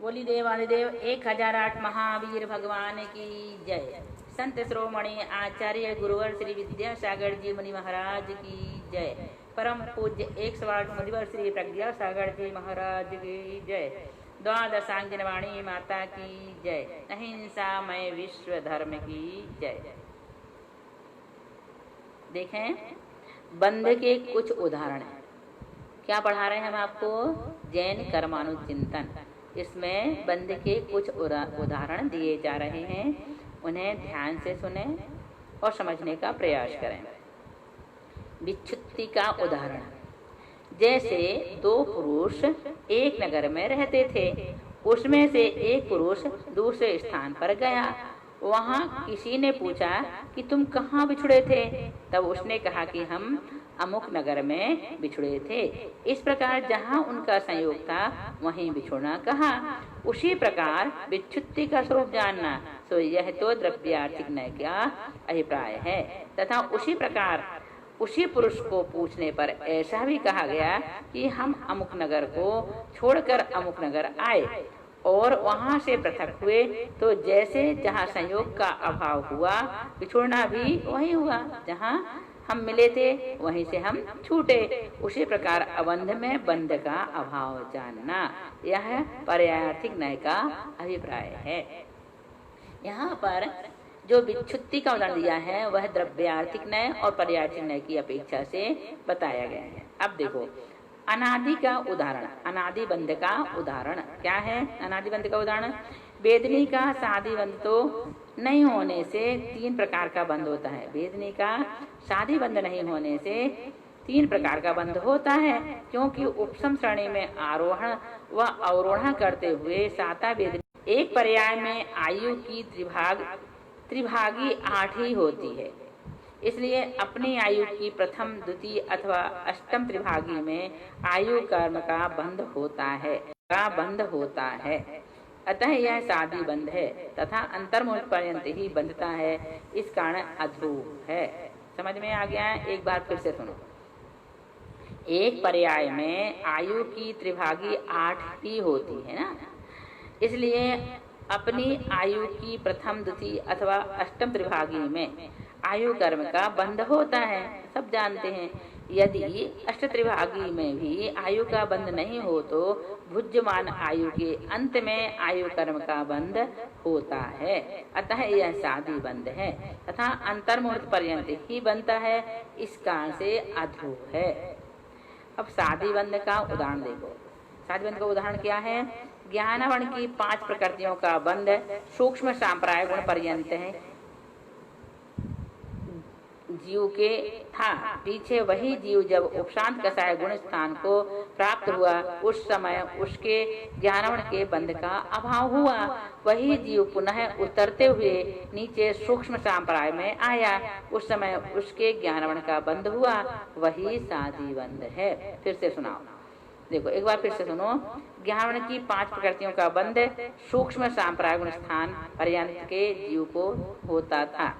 बोली देवादिदेव 1008 महावीर भगवान की जय। संत श्रोमणी आचार्य गुरुवर श्री विद्यासागर जी मुनि महाराज की जय। परम पूज्य 108 मुनिवर श्री प्रज्ञा सागर जी महाराज की जय। द्वादशांगिनवाणी माता की जय। अहिंसामय विश्व धर्म की जय। देखें, बंध के कुछ उदाहरण क्या पढ़ा रहे हैं हम आपको? जैन कर्मानुचिंतन। इसमें बंध के कुछ उदाहरण दिए जा रहे हैं, उन्हें ध्यान से सुने और समझने का प्रयास करें। विच्छुत्ति का उदाहरण, जैसे दो पुरुष एक नगर में रहते थे, उसमें से एक पुरुष दूसरे स्थान पर गया। वहाँ किसी ने पूछा कि तुम कहाँ बिछुड़े थे? तब उसने कहा कि हम अमुक नगर में बिछुड़े थे। इस प्रकार जहाँ उनका संयोग था वहीं बिछुड़ना कहा। उसी प्रकार विच्छुत्ति का स्वरूप जानना, सो यह तो द्रव्यार्थिक न्याय का अभिप्राय है। तथा उसी प्रकार उसी पुरुष को पूछने पर ऐसा भी कहा गया कि हम अमुक नगर को छोड़कर अमुक नगर आए और वहाँ से पृथक हुए, तो जैसे जहाँ संयोग का अभाव हुआ बिछुड़ना भी वही हुआ। जहाँ हम मिले थे वहीं से हम छूटे। उसी प्रकार अबंध में बंध का अभाव जानना, यह पर्यायार्थिक न्याय का अभिप्राय है। यहाँ पर जो विच्छुत्ति का उदाहरण दिया है वह द्रव्यार्थिक न्याय और पर्यायार्थिक न्याय की अपेक्षा से बताया गया है। अब देखो, अनादि का उदाहरण, अनादि बंध का उदाहरण क्या है? अनादि बंध का उदाहरण, वेदनी का शादी बंध तो नहीं होने से तीन प्रकार का बंध होता है। वेदनी का शादी बंध नहीं होने से तीन प्रकार का बंध होता है, क्योंकि उपसम श्रेणी में आरोहण व अवरोहण करते हुए साता वेदनी एक पर्याय में आयु की त्रिभागी 8 ही होती है। इसलिए अपनी आयु की प्रथम, द्वितीय अथवा अष्टम त्रिभागी में आयु कर्म का बंध होता है। अतः यह शादी बंध है तथा अंतर्मुख पर्यंत ही बंधता है। इस कारण अध्रुव है। समझ में आ गया है? एक बार फिर से सुनो। एक पर्याय में आयु की त्रिभागी 8 ही होती है ना, इसलिए अपनी आयु की प्रथम, द्वितीय अथवा अष्टम त्रिभागी में आयु कर्म का बंध होता है, सब जानते हैं। यदि अष्ट त्रिभागी में भी आयु का बंध नहीं हो तो भुज्यमान आयु के अंत में आयु कर्म का बंध होता है। अतः यह शादी बंध है तथा अंतर्मुहूर्त पर्यंत ही बनता है। इस कारण से अध्रुव है। अब शादी बंध का उदाहरण देखो। शादी बंध का उदाहरण क्या है? ज्ञानवर्ण की 5 प्रकृतियों का बंध सूक्ष्म सांप्राय गुण पर्यंत है। जीव के था, पीछे वही जीव जब उपशांत कसाय गुण स्थान को प्राप्त हुआ, उस समय उसके ज्ञानवर्ण के बंध का अभाव हुआ। वही जीव पुनः उतरते हुए नीचे सूक्ष्म सांप्राय में आया, उस समय उसके ज्ञानवर्ण का बंध हुआ। वही शादी बंध है। फिर से सुनाओ, देखो एक बार फिर से सुनो। ज्ञानवर्ण की 5 प्रकृतियों का बंध सूक्ष्म सांप्राय गुण स्थान पर्यंत के जीव को होता था।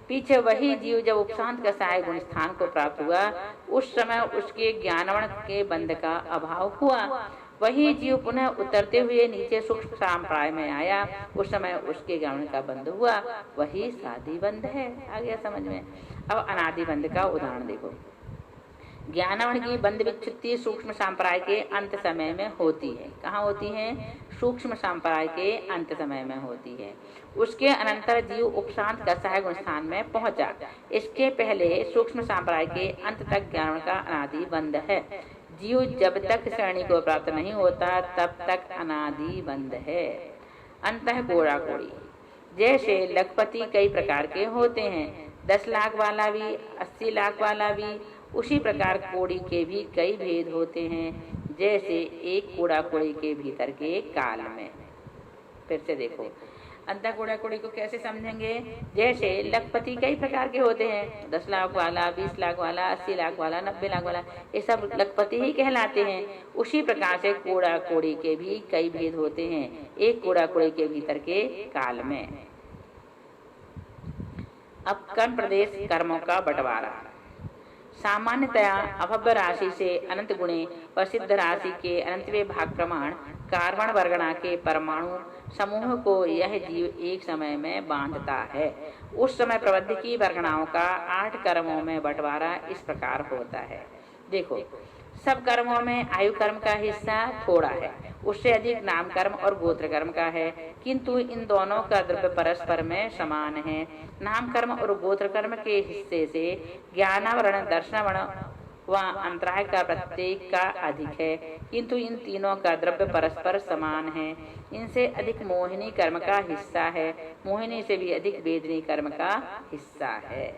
पीछे वही जीव जब उपशांत कसाय गुण स्थान को प्राप्त हुआ, उस समय उसके ज्ञानवर्ण के बंध का अभाव हुआ। वही जीव पुनः उतरते हुए नीचे सूक्ष्म सांप्राय में आया, उस समय उसके ज्ञानवर्ण का बंध हुआ। वही शादी बंध है। आ गया समझ में? अब अनादि बंध का उदाहरण देखो। ज्ञानवर्ण की बंध विच्छुत्ति सूक्ष्म सांप्राय के अंत समय में होती है। कहाँ होती है? सूक्ष्म सांप्राय के अंत समय में होती है। उसके अनंतर जीव उपशांत कसाय गुण स्थान में पहुंचा। इसके पहले सूक्ष्म सांप्राय के अंत तक ज्ञानवर्ण का अनादि बंध है। जीव जब तक श्रेणी को प्राप्त नहीं होता तब तक अनादि बंध है। अंतः कोड़ा कोड़ी, जैसे लखपति कई प्रकार के होते हैं, 10 लाख वाला भी, 80 लाख वाला भी। उसी प्रकार कोड़ी के भी कई भेद होते हैं, जैसे एक कोड़ा कोड़ी के भीतर के काल में। फिर से देखो, अंतः कोड़ा कोड़ी को कैसे समझेंगे? जैसे लखपति कई प्रकार के होते हैं, 10 लाख वाला, 20 लाख वाला, 80 लाख वाला, 90 लाख वाला, ये सब लखपति ही कहलाते हैं। उसी प्रकार से कोड़ा कोड़ी के भी कई भेद होते हैं, एक कोड़ा कोड़ी के भीतर के काल में। अब कर्म प्रदेश कर्मों का बंटवारा। सामान्यतया अभव्य राशि से अनंत गुणे व सिद्ध राशि के अनंतवे भाग प्रमाण कार्बन वर्गणा के परमाणु समूह को यह जीव एक समय में बांधता है। उस समय प्रबंध की वर्गणाओं का 8 कर्मों में बंटवारा इस प्रकार होता है। देखो, सब कर्मों में आयु कर्म का हिस्सा थोड़ा है, उससे अधिक नाम कर्म और गोत्र कर्म का है, किंतु इन दोनों का द्रव्य परस्पर में समान है। नाम कर्म और गोत्र कर्म के हिस्से से ज्ञानावरण, दर्शनावरण व अंतराय का प्रत्येक का अधिक है, किंतु इन तीनों का द्रव्य परस्पर समान है। इनसे अधिक मोहिनी कर्म का हिस्सा है, मोहिनी से भी अधिक वेदनी कर्म का हिस्सा है।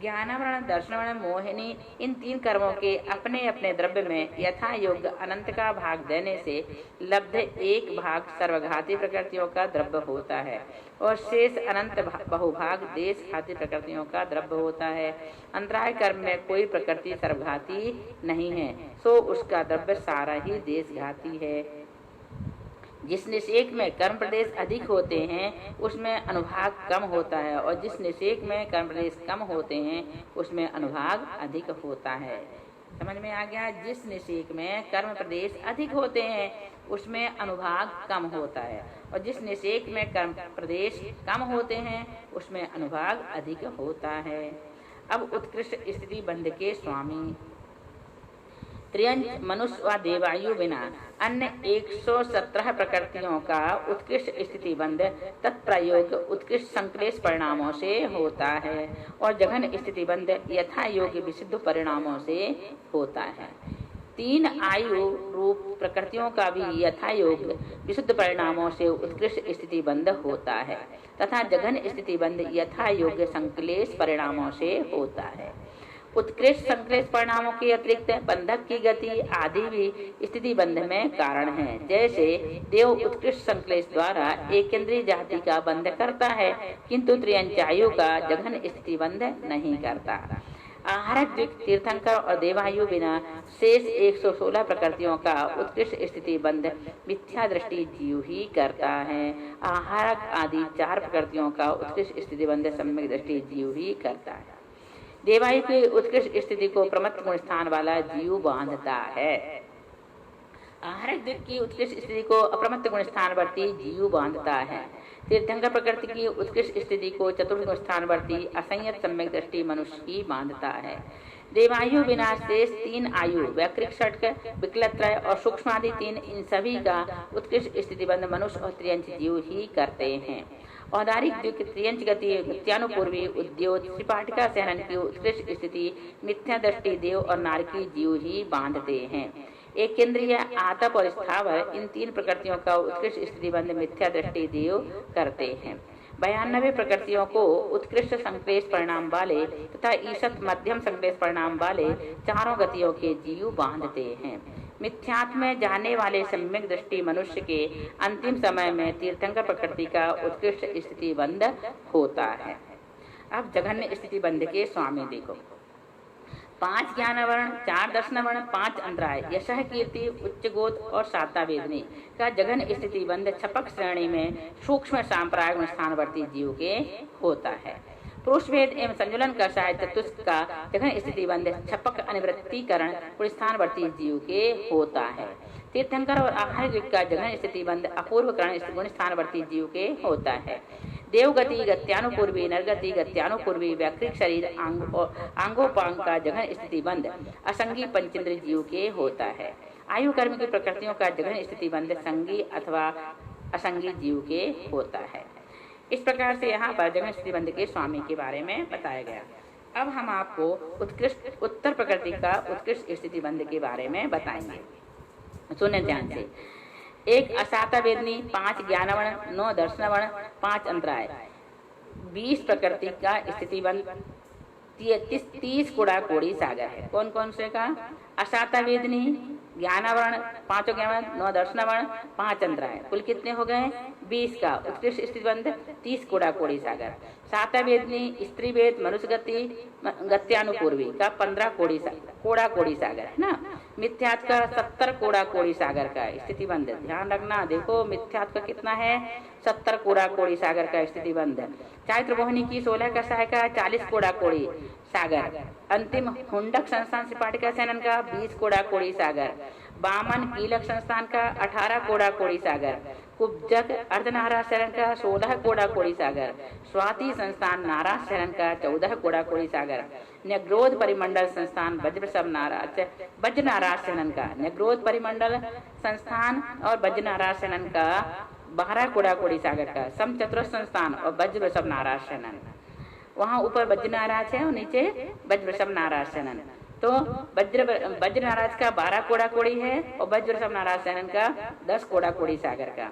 ज्ञानावरण, दर्शनावरण, मोहिनी इन 3 कर्मों के अपने अपने द्रव्य में यथा योग्य अनंत का भाग देने से लब्ध एक भाग सर्वघाती प्रकृतियों का द्रव्य होता है और शेष अनंत बहुभाग देशघाती प्रकृतियों का द्रव्य होता है। अंतराय कर्म में कोई प्रकृति सर्वघाती नहीं है, सो उसका द्रव्य सारा ही देशघाती है। जिस निषेक में कर्म प्रदेश अधिक होते हैं उसमें अनुभाग कम होता है, और जिस निषेक में कर्म प्रदेश कम होते हैं उसमें अनुभाग अधिक होता है। समझ में आ गया? जिस निषेक में कर्म प्रदेश अधिक होते हैं उसमें अनुभाग कम होता है, और जिस निषेक में कर्म प्रदेश कम होते हैं उसमें अनुभाग अधिक होता है। अब उत्कृष्ट स्थिति बंध के स्वामी। त्रियंच, मनुष्य व देवायु बिना अन्य 117 प्रकृतियों का उत्कृष्ट स्थिति बंध तत्प्रयोग उत्कृष्ट संक्लेश परिणामों से होता है, और जघन स्थिति बंध यथा योग्य विशुद्ध परिणामों से होता है। 3 आयु रूप प्रकृतियों का भी यथा योग्य विशुद्ध परिणामों से उत्कृष्ट स्थिति बंध होता है, तथा जघन स्थिति बंध यथा योग्य संक्लेश परिणामों से होता है। उत्कृष्ट संक्लेश परिणामों के अतिरिक्त बंधक की गति आदि भी स्थिति बंध में कारण है। जैसे देव उत्कृष्ट संक्लेश द्वारा एक केंद्रीय जाति का बंध करता है, किंतु त्रियंचायु का जघन स्थिति बंध नहीं करता। आहारक, तीर्थंकर और देवायु बिना शेष 116 प्रकृतियों का उत्कृष्ट स्थिति बंध मिथ्या दृष्टि जीव ही करता है। आहारक आदि 4 प्रकृतियों का उत्कृष्ट स्थिति बंध सम्यक दृष्टि जीव ही करता है। देवायु की उत्कृष्ट स्थिति को प्रमत्त गुण स्थान वाला जीव बांधता है। आहारक दिक् की उत्कृष्ट स्थिति को अप्रमत्त गुण स्थानवर्ती जीव बांधता है। तीर्थंकर प्रकृति की उत्कृष्ट स्थिति को चतुर्थ गुण स्थानवर्ती असंयत सम्यक दृष्टि मनुष्य ही बांधता है। देवायु बिना शेष 3 आयु, वैकृक, षटक, विकलत्रय और सूक्ष्मादि 3 इन सभी का उत्कृष्ट स्थिति बंध मनुष्य और त्रियंच जीव ही करते हैं। औदारिक द्विक, त्रियंच गति, नित्यानुपूर्वी, उद्योत, त्रिपाठिका सहनन की उत्कृष्ट स्थिति मिथ्या दृष्टि देव और नारकी जीव ही बांधते हैं। एक केंद्रीय, आतप और स्थावर इन 3 प्रकृतियों का उत्कृष्ट स्थिति बंध मिथ्या दृष्टि देव करते हैं। 92 प्रकृतियों को उत्कृष्ट संक्लेश परिणाम वाले तथा ईशत मध्यम संक्लेश परिणाम वाले 4 गतियों के जीव बांधते हैं। मिथ्यात्व में जाने वाले सम्यक दृष्टि मनुष्य के अंतिम समय में तीर्थंकर प्रकृति का उत्कृष्ट स्थिति बंध होता है। अब जघन्य स्थिति बंध के स्वामी देखो। 5 ज्ञानवर्ण, 4 दर्शनवर्ण, 5 अंतराय, यशः कीर्ति, उच्च गोत और साता वेदनी का जघन स्थिति बंध छपक श्रेणी में सूक्ष्म सांप्रायिक स्थानवर्ती जीव के होता है। पुरुष भेद एवं संजुलन का साहित्य चतुष्क का जघन स्थिति बंध छपक अनिवृत्तीकरण स्थानवर्ती जीव के होता है। तीर्थंकर और आहारिक का जघन स्थिति बंध अपूर्वकरण गुण स्थानवर्ती जीव के होता है। देवगति गत्यानुपूर्वी, नरगति गत्यानुपूर्वी, वैकृक शरीर आंगोपांग का जघन स्थिति बंध असंगी पंचेंद्र जीव के होता है। आयु कर्म की प्रकृतियों का जघन स्थिति बंध संगी अथवा असंगी जीव के होता है। इस प्रकार से यहाँ पर जघन स्थिति बंध के स्वामी के बारे में बताया गया। अब हम आपको उत्कृष्ट उत्तर प्रकृति का उत्कृष्ट स्थिति बंध के बारे में बताएंगे। सुने ध्यान से। 1 असाता वेदनी, 5 ज्ञानवर्ण, 9 दर्शनवर्ण, 5 अंतराय, 20 प्रकृति का स्थिति बंध, 30 कुड़ा कोड़ी सागर है। कौन कौन से का? असाता वेदनी, ज्ञानवर्ण, 5 ज्ञानवर्ण, 9 दर्शनवर्ण, 5 अंतराय, कुल कितने हो गए? 20 का उत्कृष्ट स्थिति बंध, 30 कुड़ा कोड़ी सागर। साता वेदनी, स्त्री वेद, मनुष्य गति गत्यानुपूर्वी का 15 कोड़ा कोड़ी सागर है ना। मिथ्यात्व का 70 कोड़ा कोड़ी सागर का स्थिति बंध। ध्यान रखना, देखो मिथ्यात्व का कितना है? 70 कोड़ा कोड़ी सागर का स्थिति बंध। चारित्र मोहिनी की 16 का सहाय का 40 कोड़ा कोड़ी सागर। अंतिम हुंडक संस्थान से पाटिका सेनन का 20 कोड़ा कोड़ी सागर। बामन कीलक संस्थान का 18 कोड़ा कोड़ी सागर, कुब्जक अर्धनारा शरण का 16 कोड़ा कोड़ी सागर, स्वाति संस्थान नाराज शरण का 14 कोड़ा कोड़ी सागर, न्यग्रोध परिमंडल संस्थान वज्रनाराज शरण का, न्यग्रोध परिमंडल संस्थान और वज्रनाराज शरण का 12 कोड़ा कोड़ी सागर का, समचतुर संस्थान और वज्र नाराज शरण। वहाँ ऊपर वज्रनाराज है और नीचे वज्र नाराज शरण। तो वज्र नाराज का 12 कोड़ा कोड़ी है और वज्र नाराज शरण का 10 कोड़ा कोड़ी सागर का,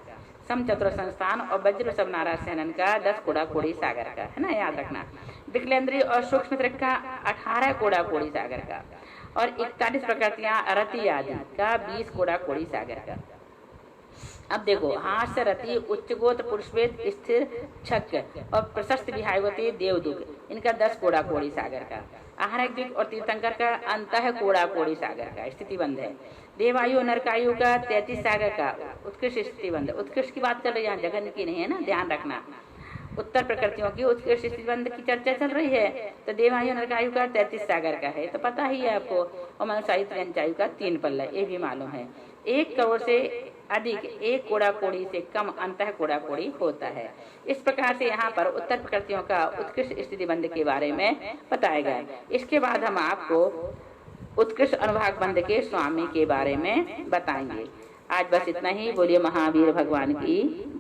समचतुर संस्थान और वज्र नाराज शरण का 10 कोड़ा कोड़ी सागर का, है ना, याद रखना। विकलेंद्री और सूक्ष्म त्रिक का 18 कोड़ा कोड़ी सागर का और 41 प्रकृतियां रति आदि का 20 कोड़ा कोड़ी सागर का। अब देखो, हास्य रति उच्चगोत पुरुषवेद स्थिर छक और प्रशस्त विहायवती देवदुख, इनका 10 कोड़ा कोड़ी सागर का। आहारक और तीर्थंकर का अंतः कोड़ा कोड़ी सागर का स्थिति बंध है। देवायु नरकायु का 33 सागर का उत्कृष्ट स्थिति बंध। उत्कृष्ट की बात चल रही है, जगन की नहीं है ना, ध्यान रखना। उत्तर प्रकृतियों की उत्कृष्ट स्थिति बंध की चर्चा चल रही है। तो देवायु नरकायु का 33 सागर का है, तो पता ही है आपको। और मनुष्यायु त्र्यंचायु का 3 पल्ला, ये भी मालूम है। 1 करोड़ से अधिक 1 कोड़ा कोड़ी से कम अंतः कोड़ा कोड़ी होता है। इस प्रकार से यहाँ पर उत्तर प्रकृतियों का उत्कृष्ट स्थिति बंध के बारे में बताया गया। इसके बाद हम आपको उत्कृष्ट अनुभाग बंध के स्वामी के बारे में बताएंगे। आज बस इतना ही। बोलिए महावीर भगवान की